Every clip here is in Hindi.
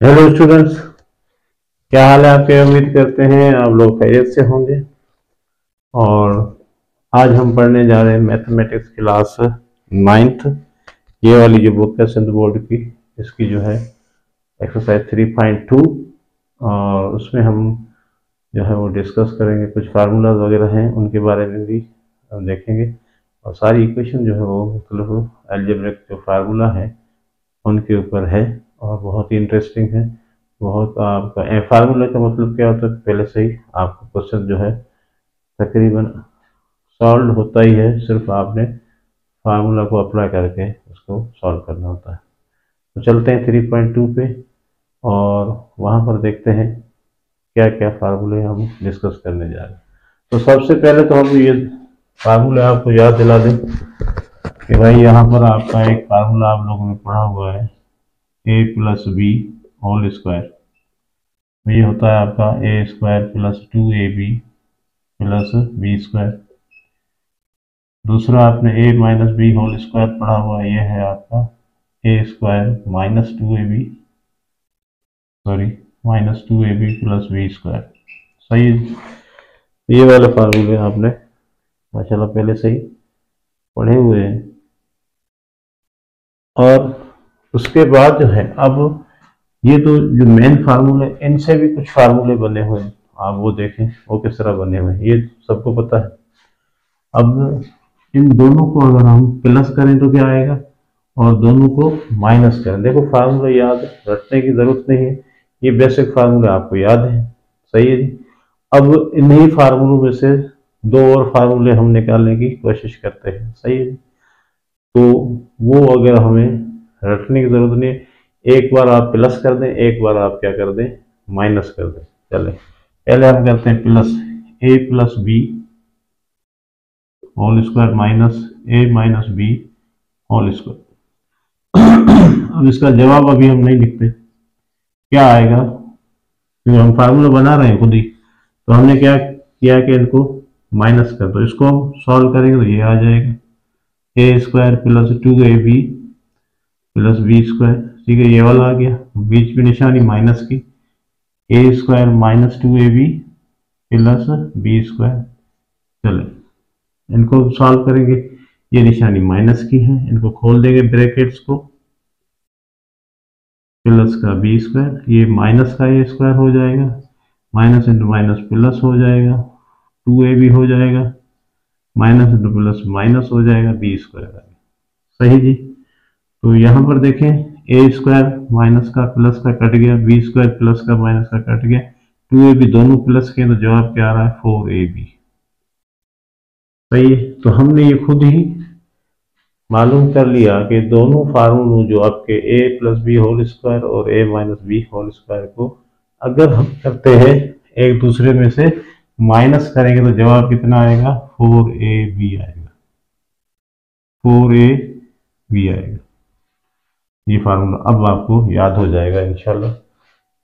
हेलो स्टूडेंट्स, क्या हाल है आपके। उम्मीद करते हैं आप लोग खैरियत से होंगे। और आज हम पढ़ने जा रहे हैं मैथमेटिक्स क्लास नाइन्थ। ये वाली जो बुक है सिंध बोर्ड की, इसकी जो है एक्सरसाइज 3.2। और उसमें हम जो है वो डिस्कस करेंगे, कुछ फार्मूलाज वगैरह हैं उनके बारे में भी हम देखेंगे। और सारी इक्वेशन जो है वो मतलब अलजेब्रिक जो फार्मूला है उनके ऊपर है और बहुत ही इंटरेस्टिंग है। बहुत आपका फार्मूला का मतलब क्या होता है, पहले से ही आपका क्वेश्चन जो है तकरीबन सॉल्व होता ही है, सिर्फ आपने फार्मूला को अप्लाई करके उसको सॉल्व करना होता है। तो चलते हैं 3.2 पे और वहाँ पर देखते हैं क्या क्या फार्मूले हम डिस्कस करने जा रहे हैं। तो सबसे पहले तो हम ये फार्मूले आपको याद दिला दें कि भाई यहाँ पर आपका एक फार्मूला आप लोगों ने पढ़ा हुआ है, ए प्लस बी होल स्क्वायर। ये होता है आपका ए square plus 2ab plus B square. दूसरा आपने A minus B whole square पढ़ा हुआ है, ये है आपका ए square minus 2ab, sorry minus 2ab plus B square. सही है। ये वाले फार्मूले आपने माशाल्लाह पहले से ही पढ़े हुए हैं। और उसके बाद जो है अब ये तो जो मेन फार्मूले, इनसे भी कुछ फार्मूले बने हुए हैं, आप वो देखें वो किस तरह बने हुए हैं, ये सबको पता है। अब इन दोनों को अगर हम प्लस करें तो क्या आएगा, और दोनों को माइनस करें। देखो फार्मूला याद रटने की जरूरत नहीं है, ये बेसिक फार्मूला आपको याद है। सही है जी। अब इन्हीं फार्मूलों में से दो और फार्मूले हम निकालने की कोशिश करते हैं। सही है जी। तो वो अगर हमें रटने की जरूरत नहीं है, एक बार आप प्लस कर दें, एक बार आप क्या कर दें, माइनस कर दें। चले पहले हम करते हैं plus, A plus B whole square minus A minus B whole square. अब इसका जवाब अभी हम नहीं लिखते, क्या आएगा, क्योंकि हम फार्मूला बना रहे हैं खुद ही। तो हमने क्या किया कि इनको माइनस कर दो, इसको हम सॉल्व करेंगे तो ये आ जाएगा ए square plus 2ab plus B square. ठीक है, ये वाला आ गया, बीच में निशानी माइनस की, A square minus 2ab plus B square. चलो इनको सॉल्व करेंगे, ये निशानी माइनस की है, इनको खोल देंगे ब्रैकेट्स को, प्लस का बी स्क्वायर, ये माइनस का ए स्क्वायर हो जाएगा, माइनस इंटू माइनस प्लस हो जाएगा, 2ab हो जाएगा, माइनस इंटू प्लस माइनस हो जाएगा, बी स्क्वायर आ गया। सही जी। तो यहाँ पर देखें, ए स्क्वायर माइनस का प्लस का कट गया, बी स्क्वायर प्लस का माइनस का कट गया, 2ab दोनों प्लस के, तो जवाब क्या आ रहा है 4ab। सही है। तो हमने ये खुद ही मालूम कर लिया कि दोनों फार्मूलों जो आपके ए प्लस बी होल स्क्वायर और ए माइनस बी होल स्क्वायर को अगर हम करते हैं एक दूसरे में से माइनस करेंगे तो जवाब कितना आएगा, 4ab आएगा, 4ab आएगा। ये फार्मूला अब आपको याद हो जाएगा इंशाल्लाह,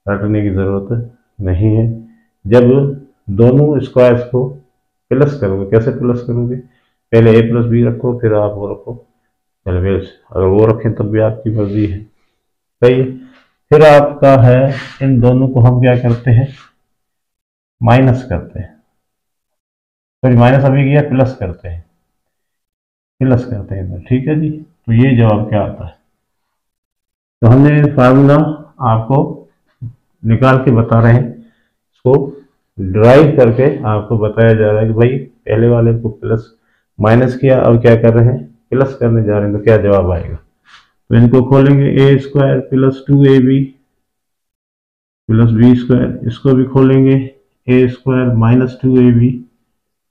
रटने की ज़रूरत नहीं है। जब दोनों स्क्वायर्स को प्लस करोगे, कैसे प्लस करोगे, पहले ए प्लस बी रखो, फिर आप वो रखो, चलो अगर वो रखें तब भी आपकी मर्जी है। सही है। फिर आपका है, इन दोनों को हम क्या करते हैं, माइनस करते हैं, सॉरी माइनस अभी किया, प्लस करते हैं, प्लस करते हैं। ठीक है जी। तो ये जवाब क्या आता है, तो हमने फार्मूला आपको निकाल के बता रहे हैं, इसको ड्राइव करके आपको बताया जा रहा है कि भाई पहले वाले को प्लस माइनस किया, अब क्या कर रहे हैं, प्लस करने जा रहे हैं, तो क्या जवाब आएगा। तो इनको खोलेंगे, A square plus 2ab plus B square, इसको भी खोलेंगे, A square minus 2ab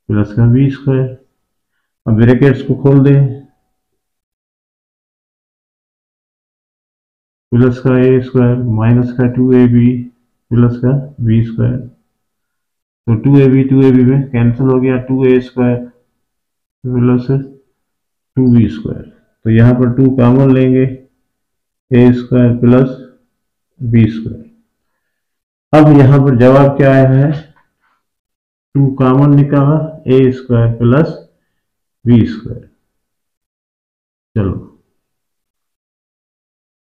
plus का बी स्क्वायर। अब ब्रैकेट्स को खोल दें, प्लस का ए स्क्वायर माइनस का 2ab प्लस का बी स्क्वायर। तो 2ab में कैंसिल हो गया, 2a square plus 2b square. तो यहाँ पर 2 कॉमन लेंगे, ए स्क्वायर प्लस बी स्क्वायर। अब यहाँ पर जवाब क्या आया है, 2 कॉमन निकाला, ए स्क्वायर प्लस बी स्क्वायर। चलो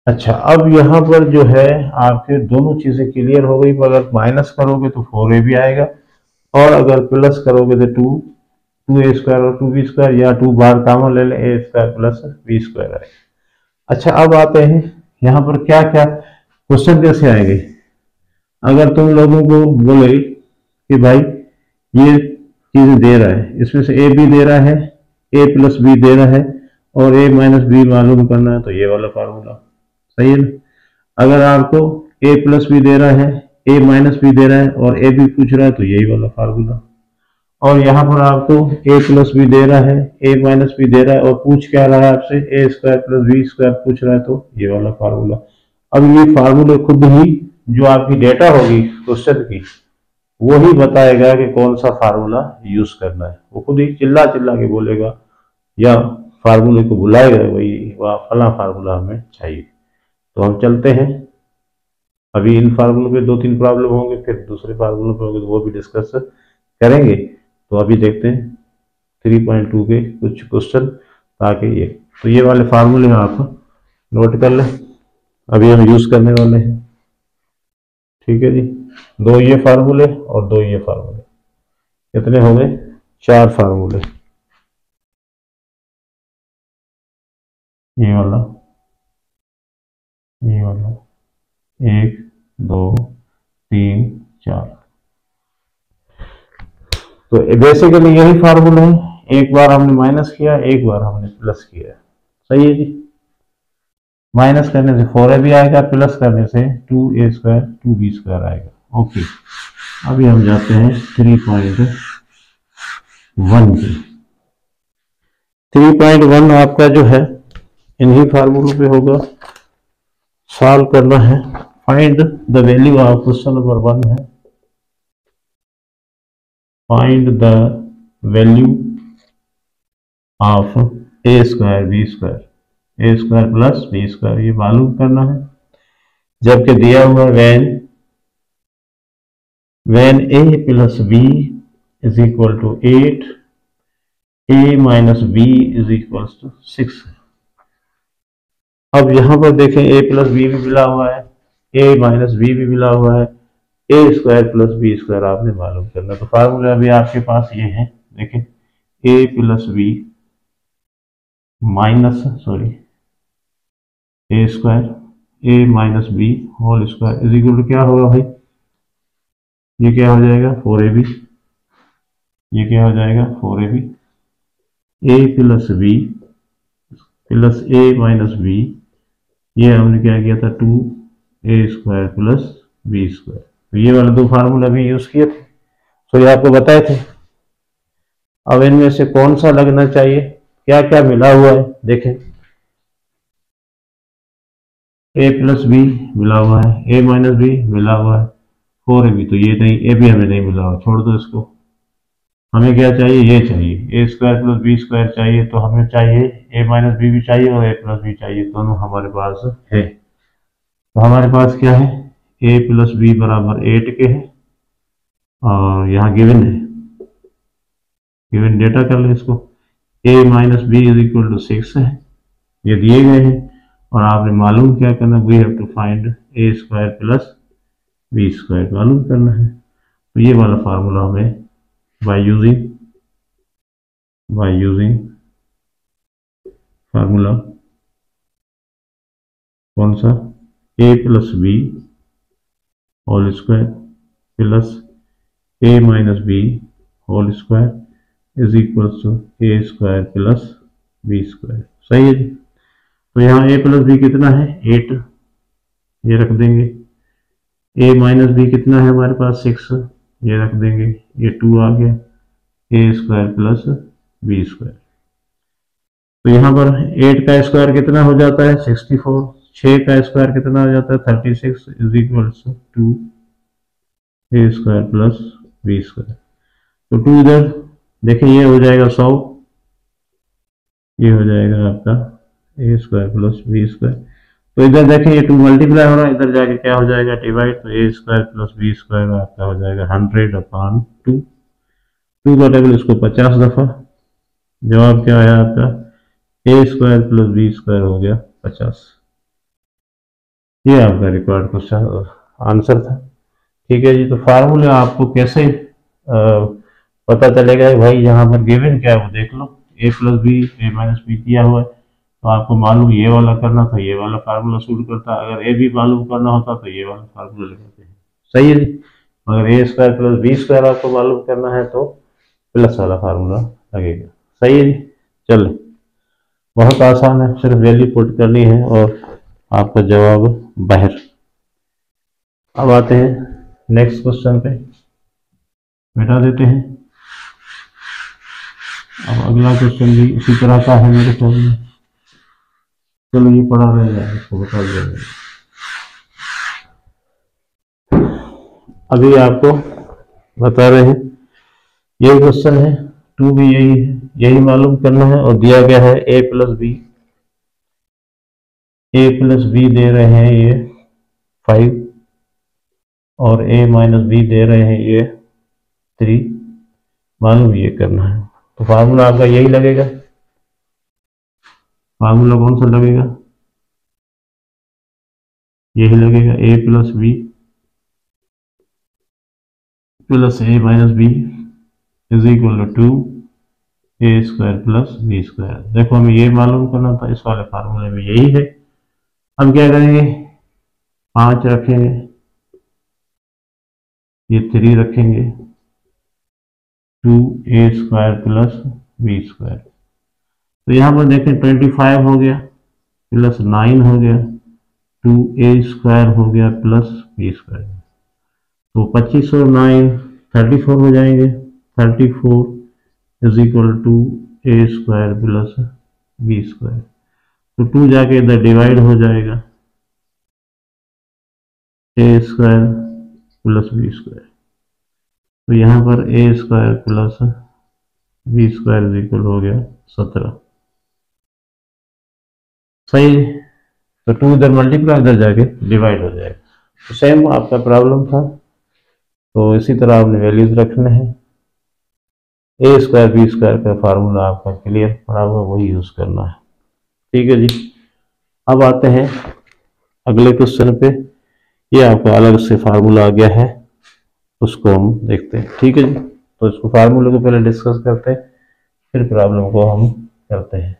अच्छा, अब यहाँ पर जो है आपके दोनों चीजें क्लियर हो गई। पर अगर माइनस करोगे तो 4a भी आएगा, और अगर प्लस करोगे तो 2a² और 2b², या 2 बाहर कॉमन ले लें, a² प्लस b² आएगा। अच्छा, अब आते हैं यहाँ पर क्या क्या क्वेश्चन कैसे आएंगे। अगर तुम लोगों को बोले कि भाई ये चीज दे रहा है, इसमें से ए बी दे रहा है, ए प्लस बी दे रहा है, और ए माइनस बी मालूम करना है, तो ये वाला फार्मूला सही है ना। अगर आपको ए प्लस बी दे रहा है, ए माइनस बी दे रहा है, और ए बी पूछ रहा है, तो यही वाला फार्मूला। और यहाँ पर आपको ए प्लस बी दे रहा है, ए माइनस बी दे रहा है, और पूछ क्या रहा है आपसे, a² प्लस b² पूछ रहा है, तो ये वाला फार्मूला। अब ये फार्मूले खुद ही जो आपकी डेटा होगी क्वेश्चन की, वो ही बताएगा कि कौन सा फार्मूला यूज करना है। वो खुद ही चिल्ला चिल्ला के बोलेगा, या फार्मूले को बुलाएगा, वही वह फला फार्मूला हमें चाहिए। तो हम चलते हैं, अभी इन फार्मूलों पे 2-3 प्रॉब्लम होंगे, फिर दूसरे फार्मूलों पे होंगे, तो वो भी डिस्कस करेंगे। तो अभी देखते हैं 3.2 के कुछ क्वेश्चन, ताकि ये वाले फार्मूले आप नोट कर लें, अभी हम यूज करने वाले हैं। ठीक है जी, 2 ये फार्मूले और 2 ये फार्मूले, कितने हो गए, 4 फार्मूले। ये वाला, ये वाला, 1 2 3 4। तो बेसिकली यही फार्मूला है, एक बार हमने माइनस किया, एक बार हमने प्लस किया। सही है जी। माइनस करने से 4a भी आएगा, प्लस करने से 2a² 2b² आएगा। ओके, अभी हम जाते हैं 3.1 पे। 3.1 आपका जो है इन्हीं फार्मूलों पे होगा, सॉल्व करना है। Find the value of question number 1 है, find the value of a² b² a² plus b², ये मालूम करना है। जबकि दिया हुआ when a plus b is equal to 8, a minus b is equal to 6। अब यहां पर देखें a प्लस बी भी मिला हुआ है, a माइनस बी भी मिला हुआ है, a² प्लस b² आपने मालूम करना। तो फार्मूला अभी आपके पास ये है, देखें a plus B minus a² a minus B whole square is equal to क्या होगा भाई, ये क्या हो जाएगा 4ab, ये क्या हो जाएगा 4ab, a plus B plus a minus B, ये हमने क्या किया था 2a² प्लस b²। तो ये वाले 2 फार्मूला भी यूज किए थे, तो ये आपको बताए थे। अब इनमें से कौन सा लगना चाहिए, क्या क्या मिला हुआ है, देखें a प्लस बी मिला हुआ है, a माइनस बी मिला हुआ है, 4ab तो ये नहीं, a भी हमें नहीं मिला हुआ, छोड़ दो इसको। हमें क्या चाहिए, ये चाहिए a² प्लस b² चाहिए। तो हमें चाहिए a माइनस बी भी चाहिए और a प्लस बी चाहिए, दोनों हमारे पास है। तो हमारे पास क्या है, a प्लस बी बराबर 8 के है, और यहाँ गिवन है, गिवन डेटा कर लें इसको, a minus B is equal to 6 है, ये दिए गए हैं। और आपने मालूम क्या करना, we have to find a² plus b² मालूम करना है। तो ये वाला फार्मूला हमें बाय यूजिंग फार्मूला कौन सा, a plus B whole square plus a minus B whole square is equal to a² plus b²। सही है जी। तो यहाँ a प्लस बी कितना है 8, ये रख देंगे, a माइनस बी कितना है हमारे पास 6, ये रख देंगे, ये 2 आ गया, a² प्लस b²। तो यहाँ पर 8 का स्क्वायर कितना हो जाता है 64, 6 का स्क्वायर कितना हो जाता है 36 is equal to 2a² plus b²। तो 2 इधर देखें, ये हो जाएगा 100, ये हो जाएगा आपका a² प्लस b²। तो इधर देखें ये 2 मल्टीप्लाई हो रहा है, इधर जाके क्या हो जाएगा डिवाइड, तो a² प्लस b² आपका हो जाएगा 100/2। 2 का टेबल इसको 50 दफा, जवाब क्या आया आपका a² प्लस b² हो गया 50। ये आपका रिक्वायर्ड क्वेश्चन आंसर था। ठीक है जी। तो फार्मूले आपको कैसे पता चलेगा कि भाई यहाँ पर गिवन क्या है वो देख लो, ए प्लस बी ए माइनस बी दिया हुआ है, तो आपको मालूम ये वाला करना था, ये वाला फार्मूला सूट करता, अगर ए बी मालूम करना होता तो ये वाला फार्मूला लगाते हैं। सही है जी। अगर ए स्क्वायर प्लस बी स्क्वायर आपको मालूम करना है तो प्लस वाला फार्मूला लगेगा। सही है जी। चलो, बहुत आसान है, सिर्फ वैल्यू पुट करनी है और आपका जवाब बाहर। अब आते हैं नेक्स्ट क्वेश्चन पे, मिटा देते हैं। अब अगला क्वेश्चन भी इसी तरह का है मेरे ख्याल में। चलो ये पढ़ा रहेगा, इसको बता दिया। अभी आपको बता रहे हैं, ये क्वेश्चन है, टू भी यही है, यही मालूम करना है और दिया गया है ए प्लस बी। ए प्लस बी दे रहे हैं ये 5 और ए माइनस बी दे रहे हैं ये 3, मालूम ये करना है। तो फार्मूला आपका यही लगेगा। फार्मूला कौन सा लगेगा? यही लगेगा, A plus B plus A minus B is equal to A square plus B square. देखो हमें ये मालूम करना था, इस वाले फार्मूले में यही है। हम क्या करेंगे, 5 रखेंगे, ये 3 रखेंगे, 2a square plus B square. तो यहाँ पर देखें 25 हो गया प्लस 9 हो गया, 2a स्क्वायर हो गया प्लस बी स्क्वायर। तो 25 और 9 34 हो जाएंगे, 34 is equal to A square plus B square. तो 2 जाके इधर डिवाइड हो जाएगा, ए स्क्वायर प्लस बी स्क्वायर। तो यहाँ पर A square plus B square is equal हो गया 17। सही। तो 2 इधर मल्टीप्लाई, इधर जाके डिवाइड हो जाएगा। तो सेम आपका प्रॉब्लम था, तो इसी तरह आपने वैल्यूज रखने हैं। ए स्क्वायर बी स्क्वायर का फार्मूला आपका क्लियर पड़ा हुआ, वही यूज करना है। ठीक है जी। अब आते हैं अगले क्वेश्चन पे। ये आपका अलग से फार्मूला आ गया है, उसको हम देखते हैं। ठीक है जी। तो इसको फार्मूले को पहले डिस्कस करते हैं, फिर प्रॉब्लम को हम करते हैं।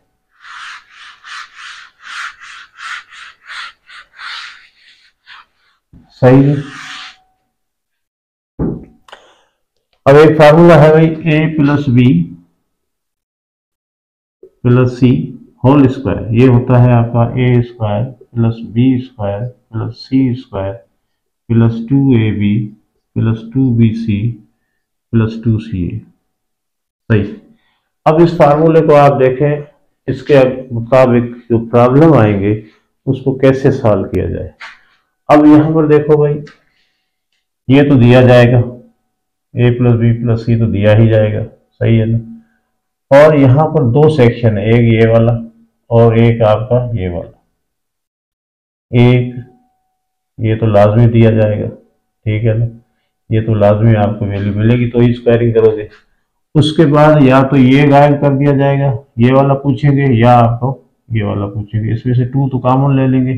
सही है। अब एक फार्मूला है भाई, A plus B plus C whole square. ये होता है आपका ए square plus B square plus सी square plus 2ab plus 2bc plus 2ca। सही। अब इस फार्मूले को आप देखें, इसके मुताबिक जो प्रॉब्लम आएंगे उसको कैसे सॉल्व किया जाए। अब यहां पर देखो भाई, ये तो दिया जाएगा, ए प्लस बी प्लस सी तो दिया ही जाएगा। सही है ना। और यहाँ पर 2 सेक्शन है, एक ये वाला और एक आपका ये वाला। एक ये तो लाजमी दिया जाएगा, ठीक है ना, ये तो लाजमी आपको वैल्यू मिलेगी तो ही स्क्वायरिंग करोगे। उसके बाद या तो ये गायब कर दिया जाएगा, ये वाला पूछेंगे, या आपको ये वाला पूछेंगे। इसमें से 2 तो कॉमन ले लेंगे,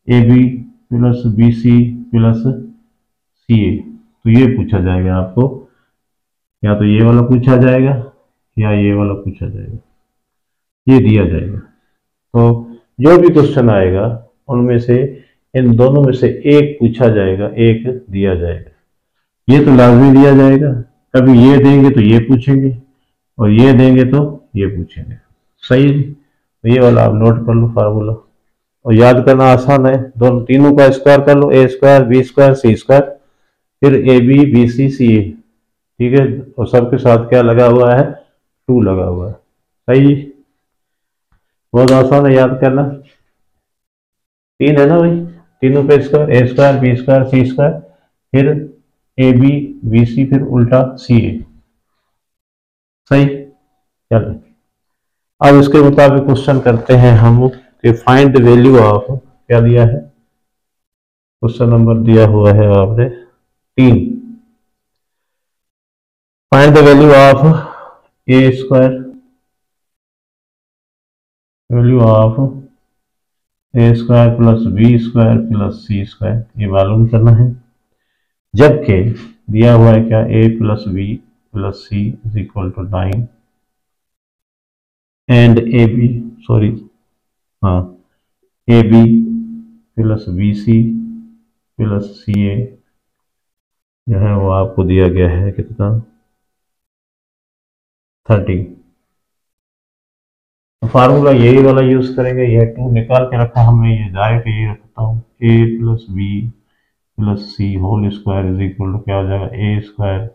A B plus B C plus C A. तो ये पूछा जाएगा आपको, या तो ये वाला पूछा जाएगा या ये वाला पूछा जाएगा, ये दिया जाएगा। तो जो भी क्वेश्चन आएगा उनमें से इन दोनों में से एक पूछा जाएगा, एक दिया जाएगा। ये तो लाजमी दिया जाएगा, कभी ये देंगे तो ये पूछेंगे और ये देंगे तो ये पूछेंगे। सही है। तो ये वाला आप नोट कर लो फार्मूला, और याद करना आसान है, दोनों तीनों का स्क्वायर कर लो, ए square B square C square, फिर ए बी बी सी सी ए। ठीक है। और सबके साथ क्या लगा हुआ है, 2 लगा हुआ है। सही। बहुत आसान है याद करना। 3 है ना भाई, तीनों पे square, A square B square C square, फिर ए बी बी सी, फिर उल्टा सी ए। सही। चलो, अब इसके मुताबिक क्वेश्चन करते हैं हम कि फाइंड द वैल्यू ऑफ, क्या दिया है क्वेश्चन नंबर दिया हुआ है आपने 3। Find the value of A square, value of A square plus B square plus C square, ये मालूम करना है। जबकि दिया हुआ है क्या, A plus B plus C is equal to 9 and A B, sorry हाँ, A B plus B C plus C A जो है वो आपको दिया गया है कितना, 30। तो फार्मूला यही वाला यूज करेंगे, यह 2 निकाल के रखा हमने, ये डायरेक्ट यही रखता हूँ, A plus B plus C whole square is equal to क्या हो जाएगा, ए square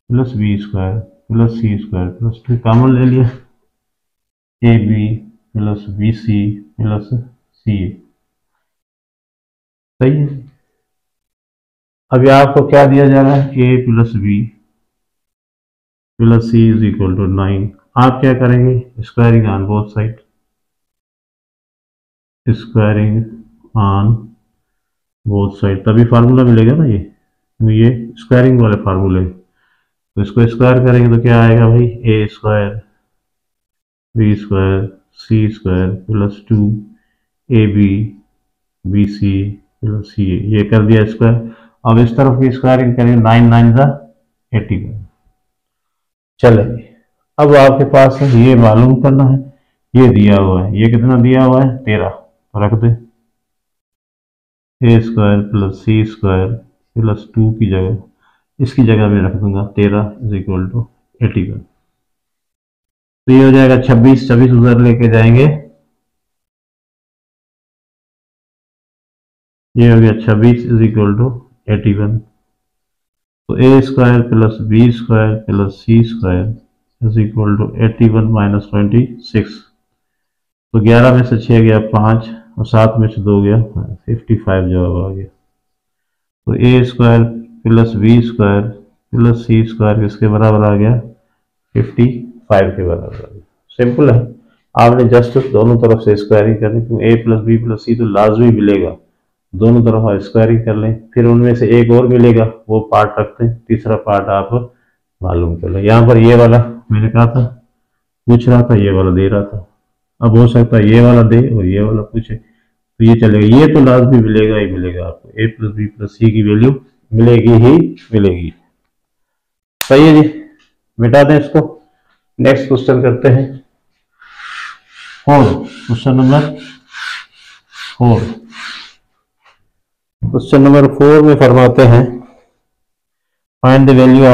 plus B square plus सी स्क्वायर प्लस 2 कॉमन ले लिया, A B plus B C plus C A. सही है। अभी आपको क्या दिया जा रहा है, ए plus B plus C is equal to 9। आप क्या करेंगे, squaring on both side, squaring on both side, तभी फार्मूला मिलेगा ना ये स्क्वायरिंग वाले फार्मूले। तो इसको स्क्वायर करेंगे तो क्या आएगा भाई, A square B square C square plus 2 A B B C plus सी ए, ये कर दिया स्क्वायर। अब इस तरफ की स्क्वायरिंग करेंगे, 9 9 का 81। चलिए अब आपके पास ये मालूम करना है, ये दिया हुआ है, ये कितना दिया हुआ है 13, तो रख दे ए स्क्वायर प्लस सी स्क्वायर प्लस 2 की जगह, इसकी जगह में रख दूंगा 13 इज इक्वल टू 81। तो ये हो जाएगा 26, 26 उधर लेके जाएंगे, ये हो गया 26 इज इक्वल टू 81। तो A square plus B square plus C square is equal to 81 minus 26। तो 11 में से 6 गया 5 और 7 में से 2 गया 55 जवाब आ गया। तो A square plus B square plus C square किसके बराबर आ गया, 55 के बराबर आ गया। सिंपल है, आपने जस्ट दोनों तरफ से स्क्वायरिंग करनी, क्योंकि ए प्लस बी प्लस सी तो लाजमी मिलेगा, दोनों तरफ आप स्क्वायरिंग कर लें, फिर उनमें से एक और मिलेगा वो पार्ट रखते हैं, तीसरा पार्ट आप मालूम कर लें। यहाँ पर ये वाला मैंने कहा था, पूछ रहा था, ये वाला दे रहा था, अब हो सकता है ये वाला दे और ये वाला पूछे, तो ये चलेगा, ये तो लाजमी मिलेगा ही मिलेगा आपको, ए प्लस बी प्लस सी की वैल्यू मिलेगी ही मिलेगी। सही है जी, मिटा दें इसको, नेक्स्ट क्वेश्चन करते हैं। Question number 4। क्वेश्चन नंबर 4 में फरमाते हैं, find the value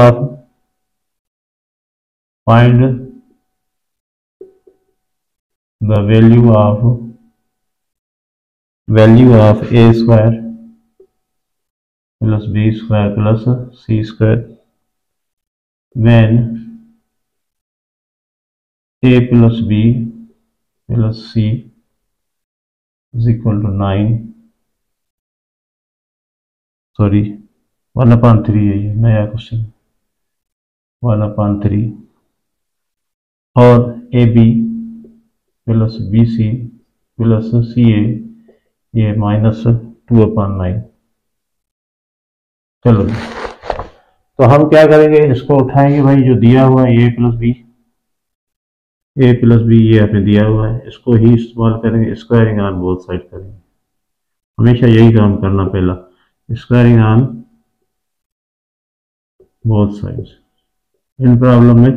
of A square plus B square plus C square when a plus b plus c is equal to 9, sorry 1/3 है ये नया क्वेश्चन, 1/3, और A B plus B C plus सी ए ये -2/9। चलो तो हम क्या करेंगे, इसको उठाएंगे भाई, जो दिया हुआ है ए प्लस बी ये हमें दिया हुआ है, इसको ही इस्तेमाल करेंगे, स्क्वायरिंग ऑन बोथ साइड करेंगे, हमेशा यही काम करना, पहला squaring on both sides. In problem में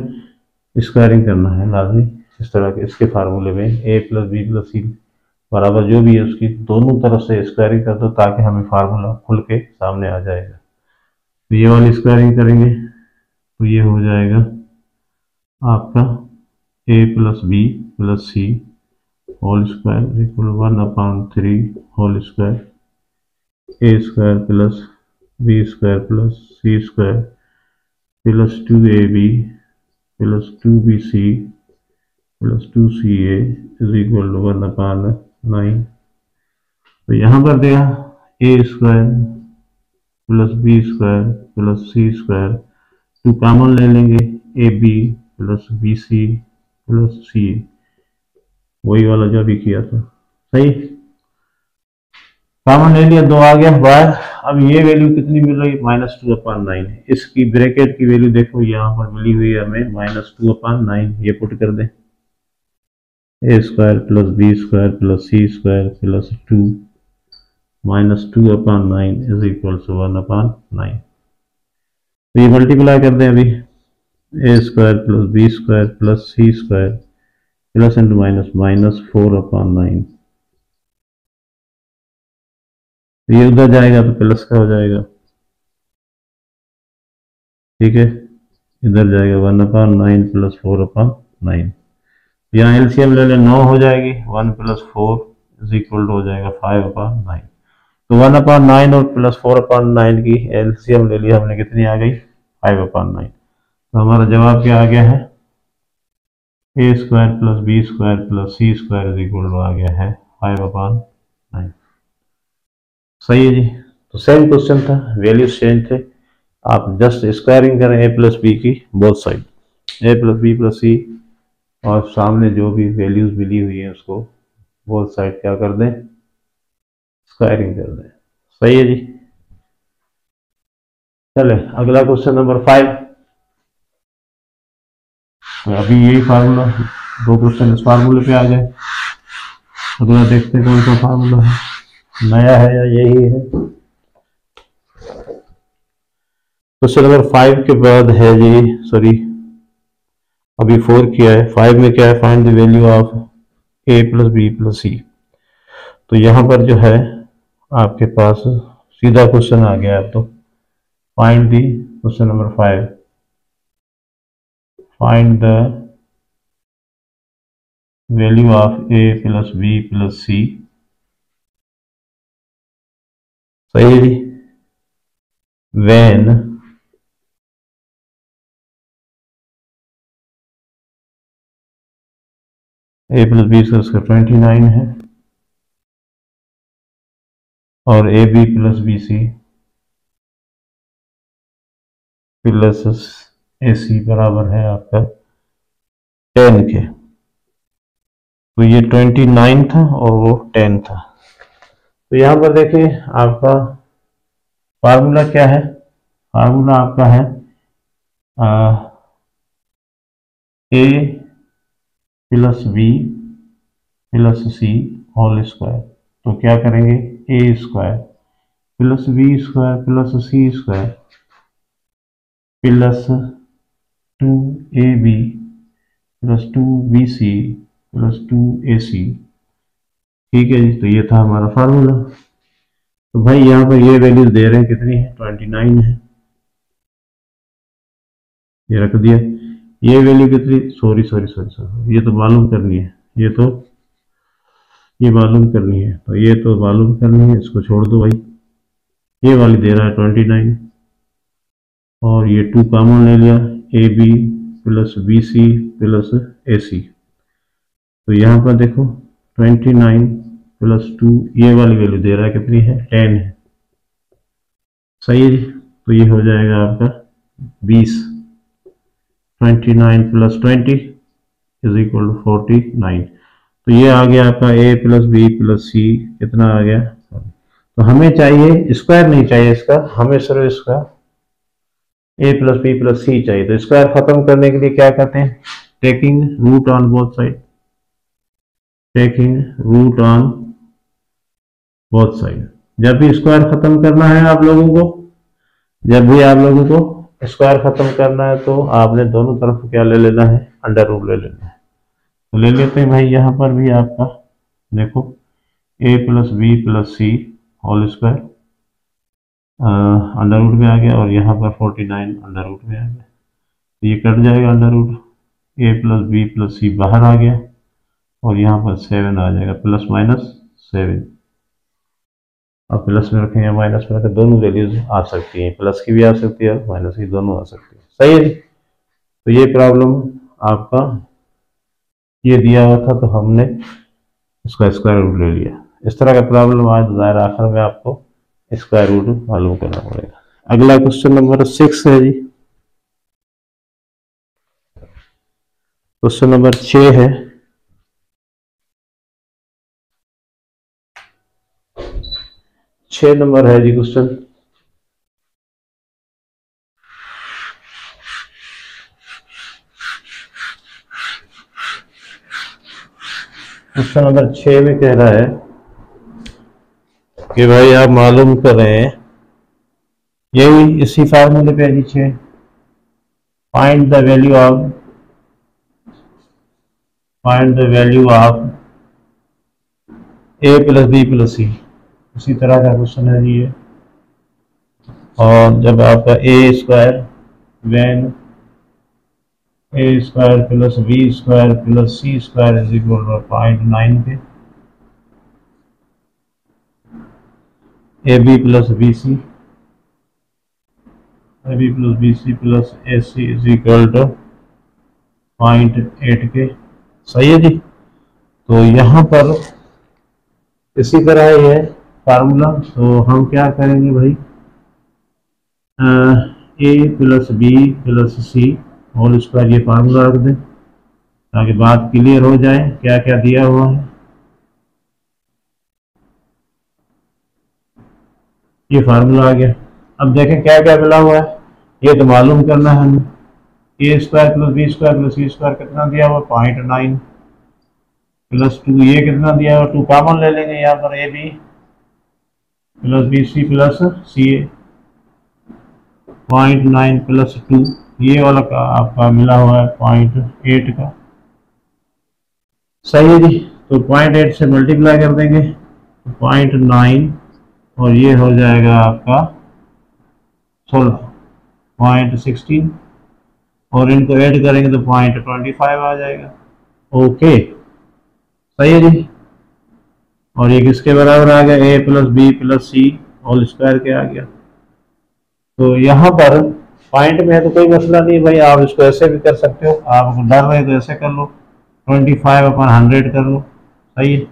स्क्वायरिंग करना है लाजमी, इस तरह के इसके फार्मूले में ए प्लस बी प्लस सी बराबर जो भी है उसकी दोनों तरफ से स्क्वायरिंग कर दो, ताकि हमें फार्मूला खुल के सामने आ जाएगा। तो ये वाली स्क्वायरिंग करेंगे तो ये हो जाएगा आपका A plus B plus C whole square equal 1/3 whole square A square plus B square plus C square plus 2ab plus 2bc plus 2ca is equal to 1/9। तो यहाँ पर देगा A square plus B square plus C square, 2 common ले लेंगे, A B plus B C plus C, वही वाला जो अभी किया था। सही, कॉमन ले लिया, 2 आ गया बाहर। अब ये वैल्यू कितनी मिल रही है, -2/9 है। इसकी ब्रैकेट की वैल्यू देखो यहाँ पर मिली हुई है हमें -2/9, ये पुट कर दें, A square plus B square plus C square plus 2 minus 2/9 is equal to 1/9। तो ये मल्टीप्लाई कर दें अभी, A square plus B square plus C square plus into minus minus 4/9। तो ये उधर जाएगा तो प्लस का हो जाएगा, ठीक है। इधर जाएगा 1/9 प्लस 4/9। यहाँ एलसीएम ले लें, 9 हो जाएगी, 1 प्लस 4 इज इक्वल टू हो जाएगा 5/9। तो 1/9 और प्लस 4/9 की एलसीएम ले लिया हमने, कितनी आ गई 5/9। तो हमारा जवाब क्या आ गया है, A square plus B square plus C square is equal to आ गया है 5/9। सही है जी। तो सेम क्वेश्चन था, वैल्यूज चेंज थे, आप जस्ट स्क्वायरिंग करें ए प्लस बी की both side, A plus B plus C, और सामने जो भी वैल्यूज मिली हुई है उसको बोथ साइड क्या कर दें, स्क्वायरिंग कर दें। सही है जी। चले अगला क्वेश्चन नंबर 5। अभी यही फार्मूला, 2 क्वेश्चन इस फार्मूले पे आ गए। अगला देखते हैं कौन सा फार्मूला है, नया है या यही है। क्वेश्चन नंबर 5 के बाद है जी, सॉरी अभी 4 किया है, 5 में क्या है, find the value of A plus B plus C. तो यहाँ पर जो है आपके पास सीधा क्वेश्चन आ गया है। तो find the, question number 5, find the value of A plus B plus C. सही है जी। व्हेन ए प्लस बी इसका 29 है और A B plus B C plus A C बराबर है आपका 10 के। तो ये 29 था और वो 10 था। तो यहाँ पर देखिए आपका फार्मूला क्या है, फार्मूला आपका है ए प्लस बी प्लस सी होल स्क्वायर। तो क्या करेंगे, a square plus B square plus C square plus 2ab plus 2bc plus 2ac। ठीक है जी। तो ये था हमारा फार्मूला। तो भाई यहाँ पर ये वैल्यूज दे रहे हैं, कितनी है 29 है, ये रख दिया। ये वैल्यू कितनी, सॉरी सॉरी सॉरी सॉरी, ये तो मालूम करनी है, ये मालूम करनी है, तो ये तो मालूम करनी है, इसको छोड़ दो भाई। ये वाली दे रहा है 29 और ये 2 कॉमन ले लिया, A B plus B C plus A c. तो यहाँ पर देखो 29 प्लस 2, ये वाली वैल्यू दे रहा है कितनी है 10 है। सही है जी। तो ये हो जाएगा आपका 20, 29 प्लस 20 इज इक्वल टू 49। तो ये आ गया आपका ए प्लस बी प्लस सी, कितना आ गया। तो हमें चाहिए स्क्वायर, नहीं चाहिए इसका, हमें सिर्फ इसका ए प्लस बी प्लस सी चाहिए। तो स्क्वायर खत्म करने के लिए क्या करते हैं, taking root on both side, taking root on both side. जब भी स्क्वायर खत्म करना है आप लोगों को, जब भी आप लोगों को स्क्वायर खत्म करना है तो आपने दोनों तरफ क्या ले लेना है, अंडर रूट ले लेना है। तो ले लेते हैं भाई, यहाँ पर भी आपका देखो ए प्लस बी प्लस सी होल स्क्वायर अंडर रूट में आ गया और यहाँ पर 49 अंडर रूट में आ गया। तो ये कट जाएगा अंडर रूट, ए प्लस बी प्लस सी बाहर आ गया और यहाँ पर 7 आ जाएगा, प्लस माइनस 7। अब प्लस में रखें या माइनस में रखें, दोनों वैल्यूज आ सकती हैं, प्लस की भी आ सकती है और माइनस की, दोनों आ सकती है। सही है जी। तो ये प्रॉब्लम आपका ये दिया हुआ था तो हमने इसका स्क्वायर रूट ले लिया। इस तरह का प्रॉब्लम आज दायरा आखिर में आपको स्क्वायर रूट मालूम करना पड़ेगा। अगला क्वेश्चन नंबर 6 है जी, क्वेश्चन नंबर 6 है। छह नंबर है जी क्वेश्चन। क्वेश्चन नंबर 6 में कह रहा है कि भाई आप मालूम करें, यही इसी फार्मूले पे नीचे find the value of A plus B plus c. उसी तरह का क्वेश्चन है जी ये। और जब आपका ए square when a square plus B square plus C square is equal to 0.9 पे a B plus B C plus A c is equal to 0.8 के। सही है जी। तो यहाँ पर इसी तरह ही है फार्मूला। तो हम क्या करेंगे भाई, A plus B plus C whole square ये फार्मूला रख दें ताकि बात क्लियर हो जाए क्या क्या दिया हुआ है। ये फार्मूला आ गया। अब देखें क्या क्या मिला हुआ है, ये तो मालूम करना है हमें। A square plus B square plus C square कितना दिया हुआ 0.9 प्लस 2 ये कितना दिया हुआ 2 कॉमन ले लेंगे यहाँ पर A B plus B C plus C A 0.9 plus 2 ये वाला का आपका मिला हुआ है 0.8 का। सही है जी। तो 0.8 से मल्टीप्लाई कर देंगे 0.9 और ये हो जाएगा आपका 16.16 और इनको ऐड करेंगे तो 0.25 आ जाएगा। ओके सही है जी। और ये किसके बराबर आ गया, ए प्लस बी प्लस सी होल स्क्वायर के आ गया। तो यहाँ पर पॉइंट में है तो कोई मसला नहीं भाई, आप इसको ऐसे भी कर सकते हो। आप डर रहे तो ऐसे कर लो 25/100 कर लो। सही है।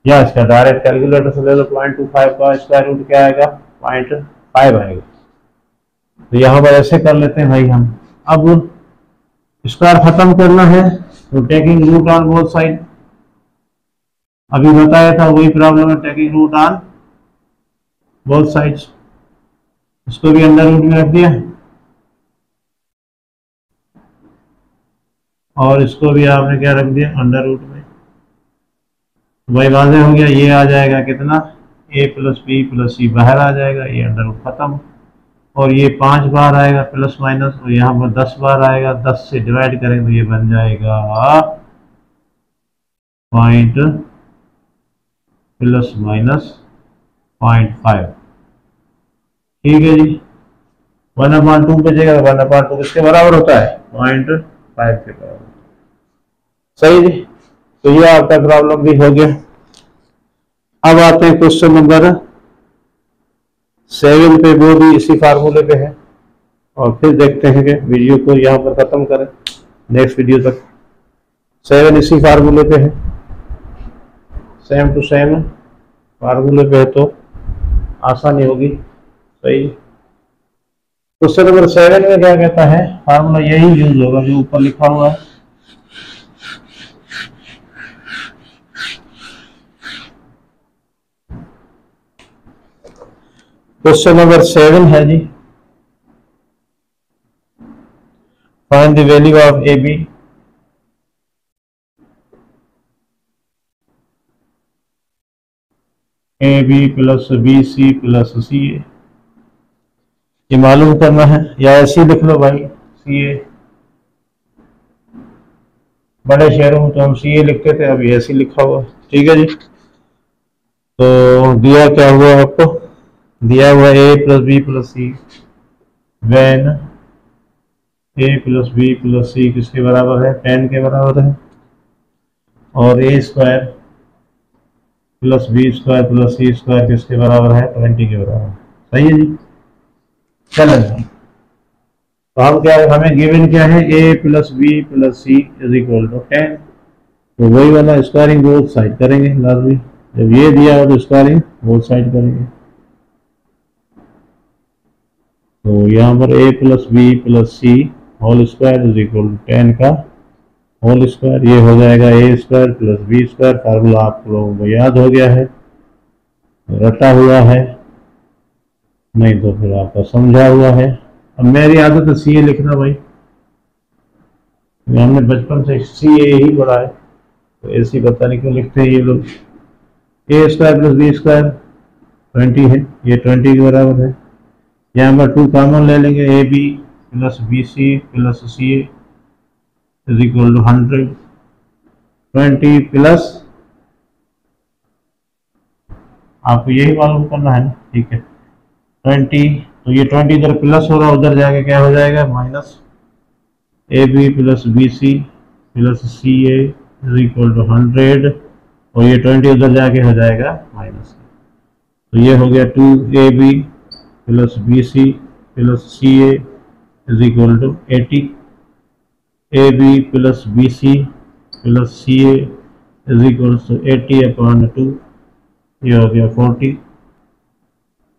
या इसका डायरेक्ट कैलकुलेटर से ले लो 0.25 का स्क्वायर रूट क्या आएगा 0.5 आएगा। तो यहाँ पर ऐसे कर लेते हैं भाई हम। अब स्क्वायर खत्म करना है तो taking root on both side, अभी बताया था वही प्रॉब्लम है, taking root on both sides. इसको भी अंडर रूट में रख दिया और इसको भी आपने क्या रख दिया अंडर रूट में। वही वाज़ेह हो गया। ये आ जाएगा कितना ए प्लस बी प्लस सी बाहर आ जाएगा, ये अंडर रूट खत्म। और ये 5 बार आएगा प्लस माइनस और यहाँ पर 10 बार आएगा। 10 से डिवाइड करेंगे तो ये बन जाएगा पॉइंट प्लस माइनस 0.5। ठीक है जी। 1/2 पे जाएगा 1/2 किसके बराबर होता है 0.5 के बराबर। सही जी। तो ये आपका प्रॉब्लम भी हो गया। अब आते हैं क्वेश्चन नंबर 7 पे, वो भी इसी फार्मूले पे है। और फिर देखते हैं कि वीडियो को यहाँ पर खत्म करें नेक्स्ट वीडियो तक। 7 इसी फार्मूले पे है, सेम टू सेम फार्मूले पे है तो आसानी होगी। सही। क्वेश्चन नंबर 7 में क्या कहता है, फार्मूला यही यूज होगा जो ऊपर लिखा हुआ है। क्वेश्चन नंबर 7 है जी, find the value of a B plus B C plus सी ए। ये मालूम करना है, या ऐसे ही लिख लो भाई सी ए। बड़े शहरों में तो हम सी ए लिखते थे, अभी ऐसे ही लिखा हुआ। ठीक है जी। तो दिया क्या हुआ आपको, दिया हुआ a plus B plus c when a plus B plus c किसके बराबर है 10 के बराबर है। और a square plus B square plus C square किसके बराबर है 20 के बराबर। सही है जी। चलो तो हम क्या है, हमें गिवन क्या है ए plus B plus C is equal to 10। तो वही वाला स्क्वायरिंग बोथ साइड करेंगे लाजमी। जब ये दिया हो तो स्क्वायरिंग बोथ साइड करेंगे। तो यहाँ पर a plus B plus C whole square is equal to 10 का होल स्क्वायर। ये हो जाएगा ए square plus B square. Formula आप लोगों को याद हो गया है, रटा हुआ है, नहीं तो फिर आपका समझा हुआ है। अब मेरी आदत है सी ए लिखना भाई, हमने बचपन से सी ए ही पढ़ा है। तो AC पता नहीं क्यों लिखते हैं ये लोग। A square plus B square 20 है, ये 20 के बराबर है। यहाँ पर 2 कॉमन ले लेंगे, AB plus BC plus CA is equal to 100। 20 plus, आपको यही मालूम करना है ना, ठीक है। 20, तो ये 20 इधर प्लस हो रहा है, उधर जाके क्या हो जाएगा minus. AB plus BC plus CA is equal to 100, और ये 20 उधर जाके हो जाएगा माइनस। तो ये हो गया 2AB plus BC plus CA is equal to 80। AB plus BC plus CA is equal to 80/2, ये हो गया 40।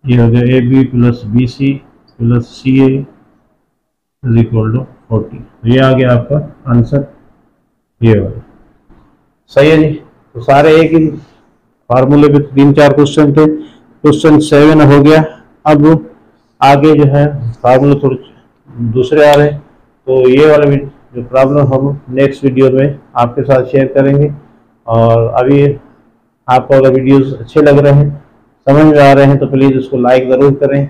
ये हो गया AB plus BC plus CA is equal to 40। तो ये आ गया आपका आंसर, ये वाला। सही है जी। तो सारे एक ही फार्मूले पे 3-4 क्वेश्चन थे। क्वेश्चन 7 हो गया। अब आगे जो है फार्मूले थोड़े दूसरे आ रहे हैं, तो ये वाला भी जो प्रॉब्लम हम नेक्स्ट वीडियो में आपके साथ शेयर करेंगे। और अभी आपको अगर वीडियोस अच्छे लग रहे हैं, समझ में आ रहे हैं, तो प्लीज़ उसको लाइक ज़रूर करें।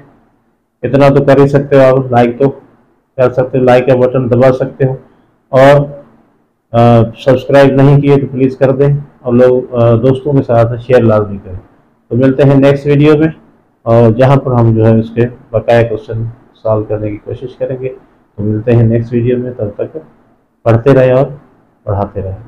इतना तो कर ही सकते हो आप, लाइक तो कर सकते हो, लाइक का बटन दबा सकते हो। और सब्सक्राइब नहीं किए तो प्लीज़ कर दें, और लोग दोस्तों के साथ शेयर लाजमी करें। तो मिलते हैं नेक्स्ट वीडियो में, और जहां पर हम जो है उसके बकाया क्वेश्चन सॉल्व करने की कोशिश करेंगे। तो मिलते हैं नेक्स्ट वीडियो में, तब तक पढ़ते रहें और पढ़ाते रहें।